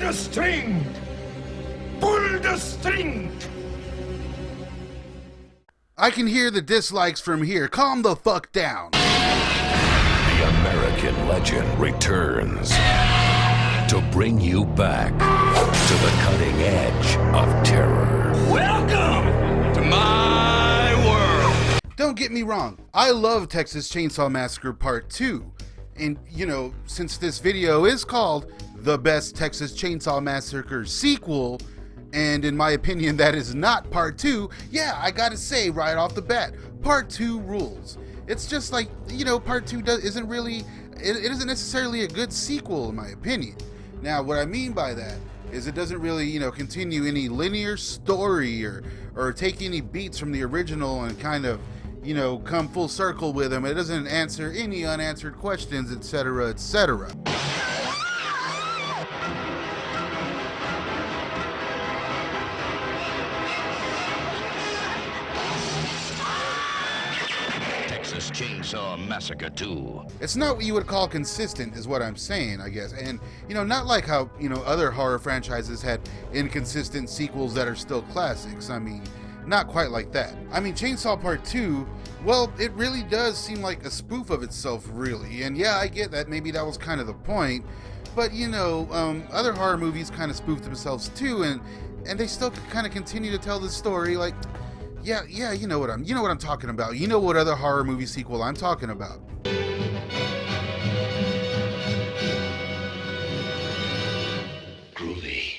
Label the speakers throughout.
Speaker 1: the string! Pull the string!
Speaker 2: I can hear the dislikes from here. Calm the fuck down.
Speaker 3: The American legend returns to bring you back to the cutting edge of terror.
Speaker 1: Welcome to my world!
Speaker 2: Don't get me wrong, I love Texas Chainsaw Massacre Part 2. And, you know, since this video is called The Best Texas Chainsaw Massacre Sequel, and in my opinion that is not Part 2, yeah, I gotta say right off the bat, Part 2 rules. It's just like, you know, Part 2 isn't really, it isn't necessarily a good sequel in my opinion. Now, what I mean by that is it doesn't really, you know, continue any linear story or take any beats from the original and kind of, you know, come full circle with them. It doesn't answer any unanswered questions, etc., etc.
Speaker 3: Texas Chainsaw Massacre 2.
Speaker 2: It's not what you would call consistent, is what I'm saying, I guess. And, you know, not like how, you know, other horror franchises had inconsistent sequels that are still classics. I mean, not quite like that. I mean, Chainsaw Part 2, well, it really does seem like a spoof of itself, really. And yeah, I get that. Maybe that was kind of the point. But, you know, other horror movies kind of spoofed themselves too, and they still kind of continue to tell the story. Like, yeah, you know what I'm talking about. You know what other horror movie sequel I'm talking about.
Speaker 3: Groovy.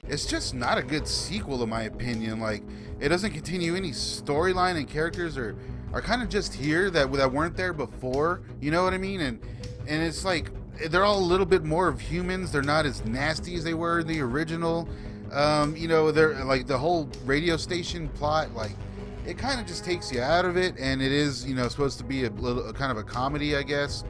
Speaker 2: It's just not a good sequel in my opinion. Like, it doesn't continue any storyline, and characters are kind of just here that weren't there before. You know what I mean? And it's like they're all a little bit more of humans. They're not as nasty as they were in the original. You know, they're like the whole radio station plot, like it kind of just takes you out of it, and it is, you know, supposed to be a kind of a comedy, I guess.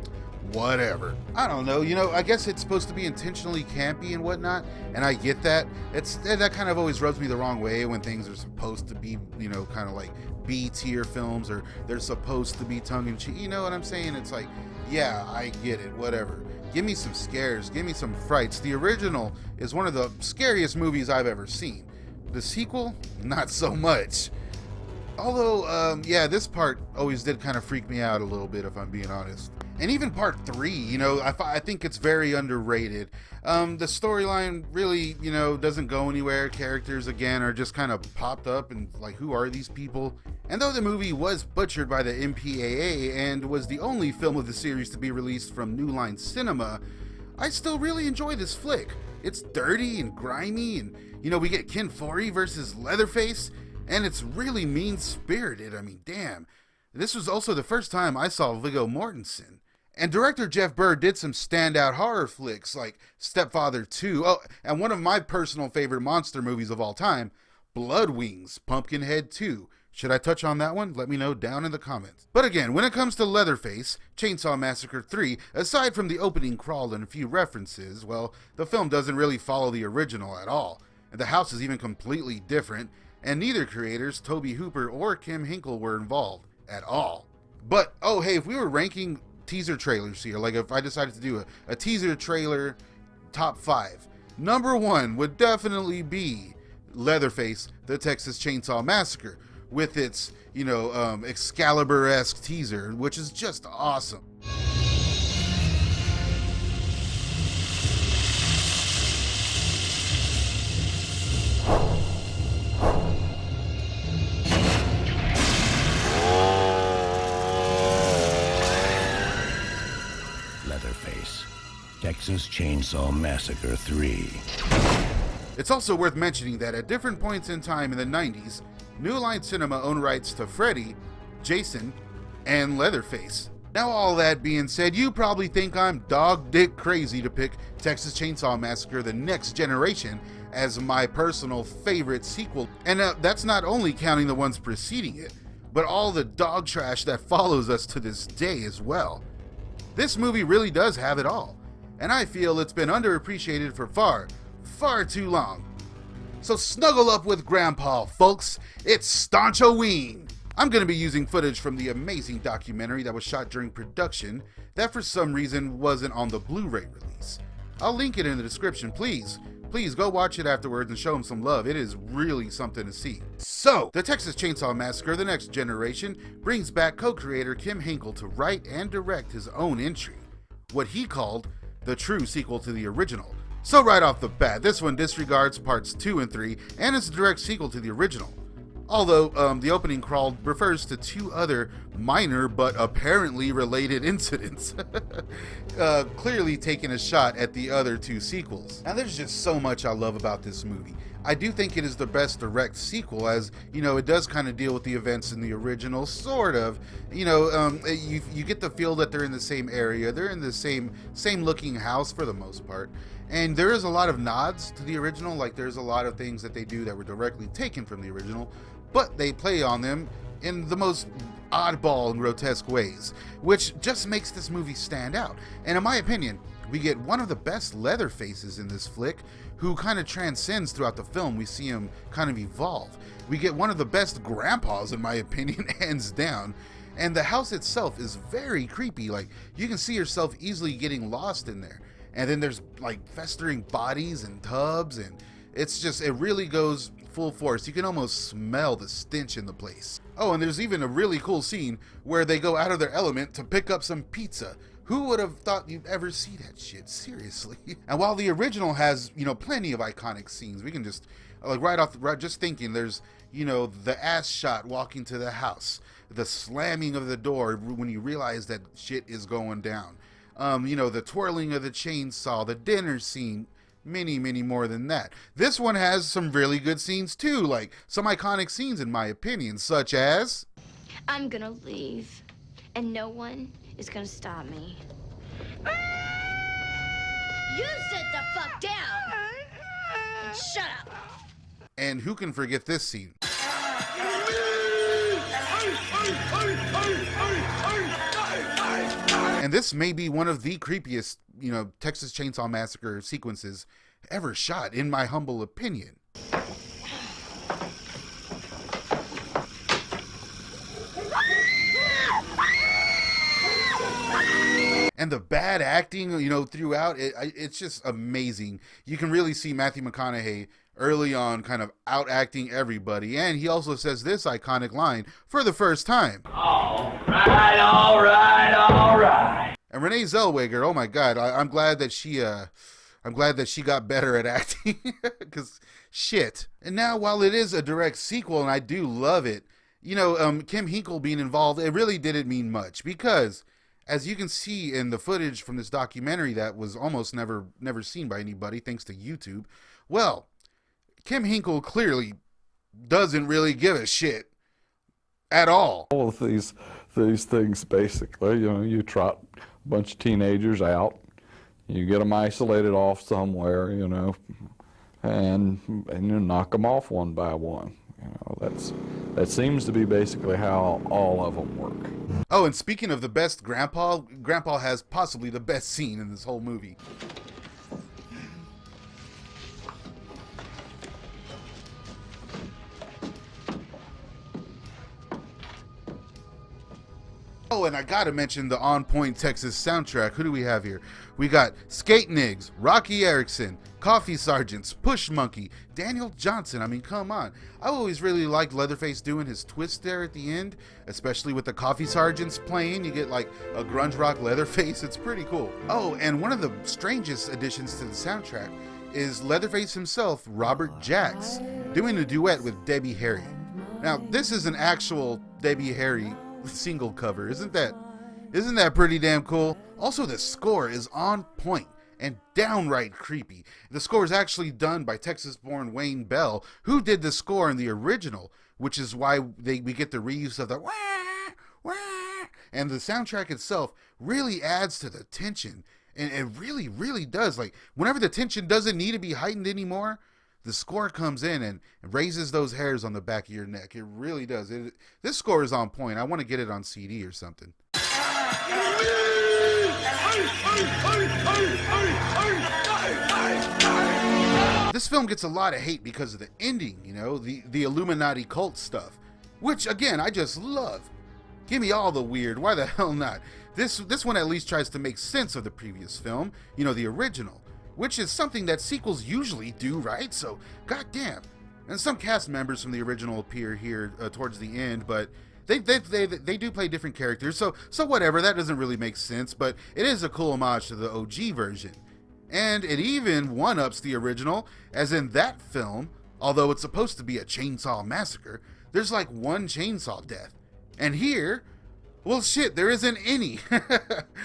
Speaker 2: Whatever. I don't know, you know, I guess it's supposed to be intentionally campy and whatnot, and I get that. That kind of always rubs me the wrong way when things are supposed to be, you know, kind of like B-tier films, or they're supposed to be tongue-in-cheek. You know what I'm saying? It's like, yeah, I get it, whatever. Give me some scares, give me some frights. The original is one of the scariest movies I've ever seen. The sequel, not so much. Although, yeah, this part always did kind of freak me out a little bit, if I'm being honest. And even part 3, you know, I think it's very underrated. The storyline really, you know, doesn't go anywhere. Characters, again, are just kind of popped up and like, who are these people? And though the movie was butchered by the MPAA and was the only film of the series to be released from New Line Cinema, I still really enjoy this flick. It's dirty and grimy, and, you know, we get Ken Foree versus Leatherface, and it's really mean-spirited. I mean, damn. This was also the first time I saw Viggo Mortensen. And director Jeff Burr did some standout horror flicks like Stepfather 2. Oh, and one of my personal favorite monster movies of all time, Blood Wings, Pumpkinhead 2. Should I touch on that one? Let me know down in the comments. But again, when it comes to Leatherface, Chainsaw Massacre 3, aside from the opening crawl and a few references, well, the film doesn't really follow the original at all. And the house is even completely different, and neither creators, Tobe Hooper or Kim Hinkle, were involved at all. But, oh hey, if we were ranking teaser trailers here, like if I decided to do a teaser trailer top 5, number 1 would definitely be Leatherface, the Texas Chainsaw Massacre, with its, you know, Excalibur-esque teaser, which is just awesome.
Speaker 3: Leatherface, Texas Chainsaw Massacre 3.
Speaker 2: It's also worth mentioning that at different points in time in the 90s, New Line Cinema owned rights to Freddy, Jason, and Leatherface. Now, all that being said, you probably think I'm dog-dick crazy to pick Texas Chainsaw Massacre: The Next Generation as my personal favorite sequel. And that's not only counting the ones preceding it, but all the dog trash that follows us to this day as well. This movie really does have it all, and I feel it's been underappreciated for far, far too long. So snuggle up with Grandpa, folks. It's STAUNCH-O-WEEN. I'm going to be using footage from the amazing documentary that was shot during production that for some reason wasn't on the Blu-ray release. I'll link it in the description. Please Please go watch it afterwards and show him some love. It is really something to see. So, the Texas Chainsaw Massacre: The Next Generation brings back co-creator Kim Hinkle to write and direct his own entry, what he called the true sequel to the original. So right off the bat, this one disregards parts 2 and 3 and is a direct sequel to the original. Although the opening crawl refers to 2 other minor but apparently related incidents, clearly taking a shot at the other 2 sequels. Now there's just so much I love about this movie. I do think it is the best direct sequel, as, you know, it does kind of deal with the events in the original, sort of. You know, you get the feel that they're in the same area, they're in the same looking house for the most part. And there is a lot of nods to the original, like there's a lot of things that they do that were directly taken from the original, but they play on them in the most oddball and grotesque ways, which just makes this movie stand out. And in my opinion, we get one of the best Leatherfaces in this flick, who kind of transcends throughout the film. We see him kind of evolve. We get one of the best grandpas, in my opinion, hands down. And the house itself is very creepy. Like, you can see yourself easily getting lost in there. And then there's like festering bodies and tubs, and it really goes full force. You can almost smell the stench in the place. Oh, and there's even a really cool scene where they go out of their element to pick up some pizza. Who would have thought you'd ever see that shit? Seriously. And while the original has, you know, plenty of iconic scenes, we can just, like just thinking, there's, you know, the ass shot walking to the house, the slamming of the door when you realize that shit is going down. You know, the twirling of the chainsaw, the dinner scene, many more than that. This one has some really good scenes too, like some iconic scenes in my opinion, such as,
Speaker 4: I'm gonna leave, and no one is gonna stop me. You sit the fuck down and shut up.
Speaker 2: and who can forget this scene? And this may be one of the creepiest, you know, Texas Chainsaw Massacre sequences ever shot, in my humble opinion. And the bad acting, you know, throughout, it's just amazing. You can really see Matthew McConaughey early on kind of out-acting everybody. And he also says this iconic line for the first time.
Speaker 1: All right, all right, all right.
Speaker 2: And Renee Zellweger, oh my God, I'm glad that she got better at acting, because shit. And now, while it is a direct sequel, and I do love it, you know, Kim Hinkle being involved, it really didn't mean much, because as you can see in the footage from this documentary that was almost never seen by anybody, thanks to YouTube, well, Kim Hinkle clearly doesn't really give a shit at all.
Speaker 5: All of these things, basically, you know, you trot a bunch of teenagers out, you get them isolated off somewhere, you know, and you knock them off one by one. You know, that seems to be basically how all of them work.
Speaker 2: Oh, and speaking of the best grandpa has possibly the best scene in this whole movie. Oh, and I gotta mention the on-point Texas soundtrack. Who do we have here? We got Skate Niggs, Rocky Erickson, Coffee Sergeants, Push Monkey, Daniel Johnson. I mean, come on. I always really liked Leatherface doing his twist there at the end, especially with the Coffee Sergeants playing. You get like a grunge rock Leatherface. It's pretty cool. Oh, and one of the strangest additions to the soundtrack is Leatherface himself, Robert Jacks, doing a duet with Debbie Harry. Now, this is an actual Debbie Harry single cover. Isn't that pretty damn cool? Also, the score is on point and downright creepy. The score is actually done by Texas-born Wayne Bell, who did the score in the original, which is why we get the reuse of the wah, wah, and the soundtrack itself really adds to the tension, and it really does. Like, whenever the tension doesn't need to be heightened anymore, the score comes in and raises those hairs on the back of your neck. It really does. This score is on point. I want to get it on CD or something. This film gets a lot of hate because of the ending, you know, the Illuminati cult stuff, which, again, I just love. Give me all the weird. Why the hell not? This one at least tries to make sense of the previous film, you know, the original. which is something that sequels usually do, right? So, goddamn. And some cast members from the original appear here towards the end, but they do play different characters, so whatever, that doesn't really make sense, but it is a cool homage to the OG version. And it even one-ups the original, as in that film, although it's supposed to be a chainsaw massacre, there's like one chainsaw death. And here, well shit, there isn't any.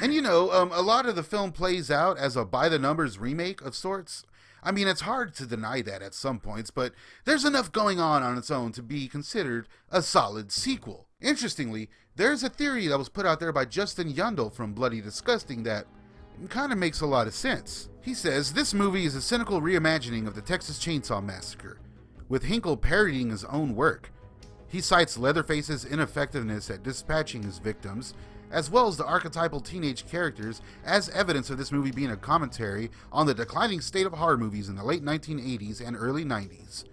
Speaker 2: And you know, a lot of the film plays out as a by-the-numbers remake of sorts. I mean, it's hard to deny that at some points, but there's enough going on its own to be considered a solid sequel. Interestingly, there's a theory that was put out there by Justin Yundle from Bloody Disgusting that kind of makes a lot of sense. He says, this movie is a cynical reimagining of the Texas Chainsaw Massacre, with Hinkle parodying his own work. He cites Leatherface's ineffectiveness at dispatching his victims, as well as the archetypal teenage characters, as evidence of this movie being a commentary on the declining state of horror movies in the late 1980s and early 90s.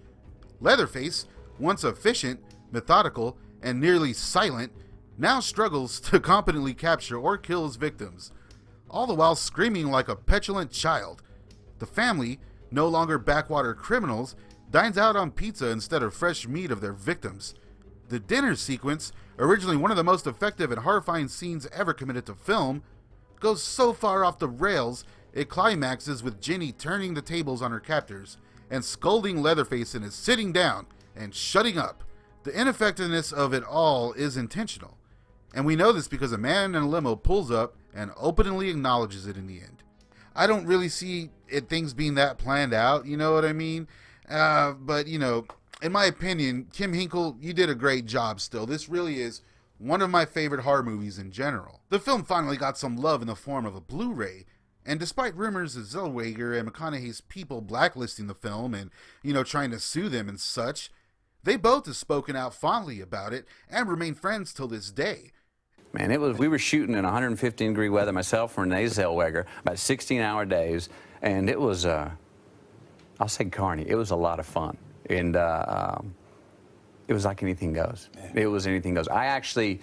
Speaker 2: Leatherface, once efficient, methodical, and nearly silent, now struggles to competently capture or kill his victims, all the while screaming like a petulant child. The family, no longer backwater criminals, dines out on pizza instead of fresh meat of their victims. The dinner sequence, originally one of the most effective and horrifying scenes ever committed to film, goes so far off the rails, it climaxes with Jenny turning the tables on her captors and scolding Leatherface into sitting down and shutting up. The ineffectiveness of it all is intentional, and we know this because a man in a limo pulls up and openly acknowledges it in the end. I don't really see things being that planned out, you know what I mean? But, you know, in my opinion, Kim Hinkle, you did a great job still. This really is one of my favorite horror movies in general. The film finally got some love in the form of a Blu-ray, and despite rumors of Zellweger and McConaughey's people blacklisting the film and, you know, trying to sue them and such, they both have spoken out fondly about it and remain friends till this day.
Speaker 6: Man, we were shooting in 115-degree weather, myself and Renee Zellweger, about 16-hour days, and it was, I'll say carny, it was a lot of fun. And it was like anything goes. It was anything goes. I actually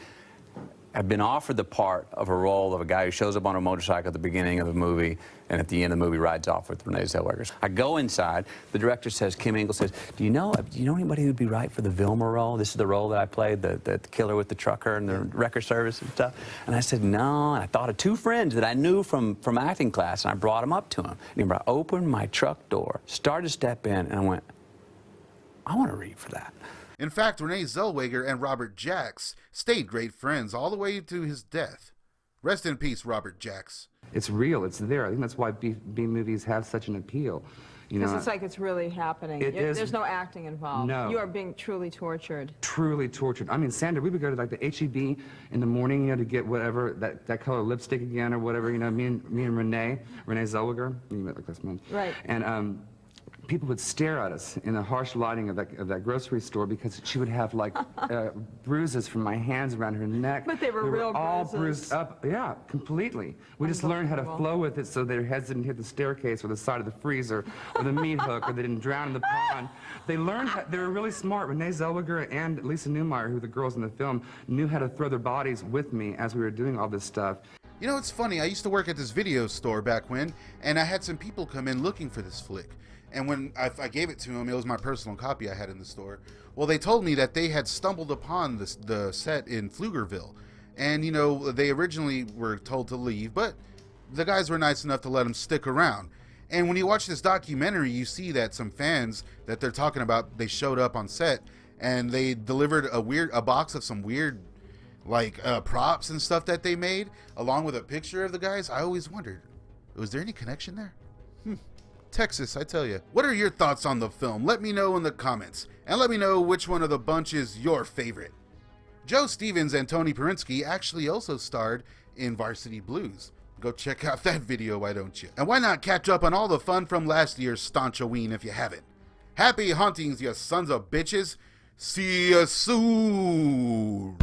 Speaker 6: have been offered the part of a role of a guy who shows up on a motorcycle at the beginning of the movie and at the end of the movie rides off with Renee Zellweger. I go inside, the director says, Kim Hinkle says, do you know anybody who'd be right for the Vilma role? This is the role that I played, the killer with the trucker and the record service and stuff. And I said, no, and I thought of two friends that I knew from acting class, and I brought them up to him. And I opened my truck door, started to step in, and I went, I want to read for that.
Speaker 2: In fact, Renee Zellweger and Robert Jacks stayed great friends all the way to his death. Rest in peace, Robert Jacks.
Speaker 7: It's real. It's there. I think that's why B movies have such an appeal.
Speaker 8: Because it's like it's really happening. There's no acting involved.
Speaker 7: No.
Speaker 8: You are being truly tortured.
Speaker 7: Truly tortured. I mean, Sandra, we would go to like the H-E-B in the morning, you know, to get whatever, that color lipstick again or whatever, you know, me and Renee Zellweger, you met like this man.
Speaker 8: Right.
Speaker 7: And people would stare at us in the harsh lighting of that grocery store because she would have like bruises from my hands around her neck.
Speaker 8: But they were real
Speaker 7: all
Speaker 8: bruises.
Speaker 7: bruised up. Yeah, completely. We just learned how to flow with it so their heads didn't hit the staircase or the side of the freezer or the meat hook or they didn't drown in the pond. They learned they were really smart. Renee Zellweger and Lisa Newmeyer, who were the girls in the film, knew how to throw their bodies with me as we were doing all this stuff.
Speaker 2: You know, it's funny, I used to work at this video store back when, and I had some people come in looking for this flick. And when I gave it to them, it was my personal copy I had in the store. Well, they told me that they had stumbled upon the set in Pflugerville. And, you know, they originally were told to leave, but the guys were nice enough to let them stick around. And when you watch this documentary, you see that some fans that they're talking about, they showed up on set, and they delivered a box of some weird, like, props and stuff that they made, along with a picture of the guys. I always wondered, was there any connection there? Texas, I tell you. What are your thoughts on the film? Let me know in the comments, and let me know which one of the bunch is your favorite. Joe Stevens and Tony Perinsky actually also starred in Varsity Blues. Go check out that video, why don't you? And why not catch up on all the fun from last year's STAUNCH-O-WEEN if you haven't? Happy hauntings, you sons of bitches. See ya soon.